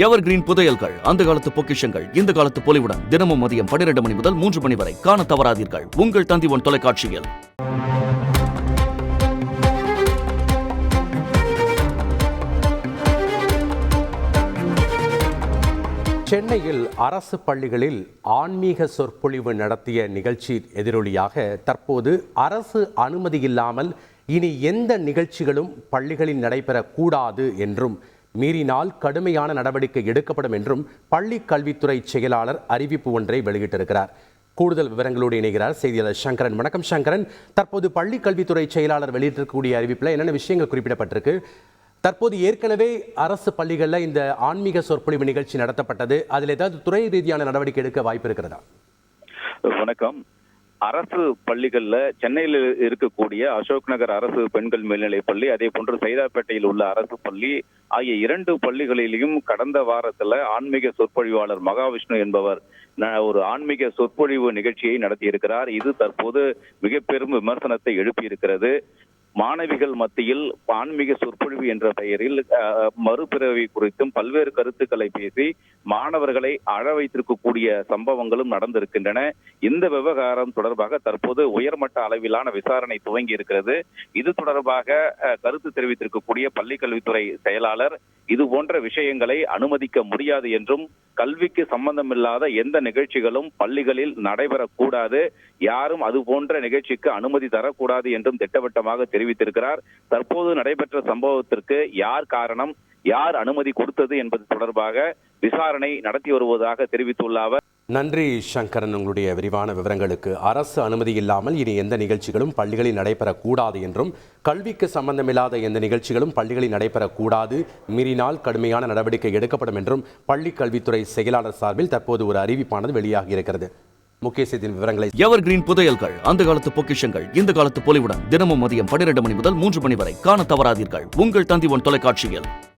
எவர் green புதையல்கள், அந்த காலத்து பொக்கிஷங்கள், இந்த காலத்து பொலிவுடன் தினமும் மதியம் 12 மணி முதல் 3 மணி வரை காண தவறாதீர்கள். உங்கள் தந்திவன் தொலைக்காட்சியில். சென்னையில் அரசு பள்ளிகளில் ஆன்மீக சொற்பொழிவு நடத்திய நிகழ்ச்சி எதிரொலியாக தற்போது அரசு அனுமதி இல்லாமல் இனி எந்த நிகழ்ச்சிகளும் பள்ளிகளில் நடைபெறக்கூடாது என்றும், மீறினால் கடுமையான நடவடிக்கை எடுக்கப்படும் என்றும் பள்ளி கல்வித்துறை செயலாளர் அறிவிப்பு ஒன்றை வெளியிட்டிருக்கிறார். கூடுதல் விவரங்களோடு இணைகிறார் செய்தியாளர் சங்கரன். வணக்கம் சங்கரன். தற்போது பள்ளி கல்வித்துறை செயலாளர் வெளியிட்டிருக்கக்கூடிய அறிவிப்பில் என்னென்ன விஷயங்கள் குறிப்பிடப்பட்டிருக்கு? தற்போது ஏற்கனவே அரசு பள்ளிகளில் இந்த ஆன்மீக சொற்பொழிவு நிகழ்ச்சி நடத்தப்பட்டது. அதில் ஏதாவது துறை ரீதியான நடவடிக்கை எடுக்க வாய்ப்பு இருக்கிறதா? வணக்கம். அரசு பள்ளிகள்ல சென்னையில் இருக்கக்கூடிய அசோக் நகர் அரசு பெண்கள் மேல்நிலைப் பள்ளி, அதே போன்று சைதாப்பேட்டையில் உள்ள அரசு பள்ளி ஆகிய 2 பள்ளிகளிலும் கடந்த வாரத்துல ஆன்மீக சொற்பொழிவாளர் மகாவிஷ்ணு என்பவர் ஒரு ஆன்மீக சொற்பொழிவு நிகழ்ச்சியை நடத்தியிருக்கிறார். இது தற்போது மிக பெரும் விமர்சனத்தை எழுப்பியிருக்கிறது. மாணவிகள் மத்தியில் ஆன்மீக சொற்பொழிவு என்ற பெயரில் மறுபிறவி குறித்தும் பல்வேறு கருத்துக்களை பேசி மாணவர்களை அழ வைத்திருக்கக்கூடிய சம்பவங்களும் நடந்திருக்கின்றன. இந்த விவகாரம் தொடர்பாக தற்போது உயர்மட்ட அளவிலான விசாரணை துவங்கி இருக்கிறது. இது தொடர்பாக கருத்து தெரிவித்திருக்கக்கூடிய பள்ளி கல்வித்துறை செயலாளர் இது போன்ற விஷயங்களை அனுமதிக்க முடியாது என்றும், கல்விக்கு சம்பந்தமில்லாத எந்த நிகழ்ச்சிகளும் பள்ளிகளில் நடைபெறக்கூடாது, யாரும் அது போன்ற நிகழ்ச்சிக்கு அனுமதி தரக்கூடாது என்றும் திட்டவட்டமாக தெரிவித்திருக்கிறார். தற்போது நடைபெற்ற சம்பவத்திற்கு யார் காரணம், யார் அனுமதி கொடுத்தது என்பது தொடர்பாக விசாரணை நடத்தி வருவதாக தெரிவித்துள்ள அவர், நன்றி சங்கரன், உங்களுடைய விரிவான விவரங்களுக்கு. அரசு அனுமதி இல்லாமல் இனி எந்த நிகழ்ச்சிகளும் பள்ளிகளில் நடைபெறக்கூடாது என்றும், கல்விக்கு சம்பந்தமில்லாத எந்த நிகழ்ச்சிகளும் பள்ளிகளில் நடைபெறக்கூடாது, மீறினால் கடுமையான நடவடிக்கை எடுக்கப்படும் என்றும் பள்ளி கல்வித்துறை செயலாளர் சார்பில் தற்போது ஒரு அறிவிப்பானது வெளியாகி இருக்கிறது. முக்கிய செய்தியின் விவரங்களை. எவர் கிரீன் புதையல்கள், அந்த காலத்து பொக்கிஷங்கள், இந்த காலத்து பொலிவுடன் தினமும் மதியம் 12 மணி முதல் 3 மணி வரை காண தவறாதீர்கள். உங்கள் தந்திவன் தொலைக்காட்சியில்.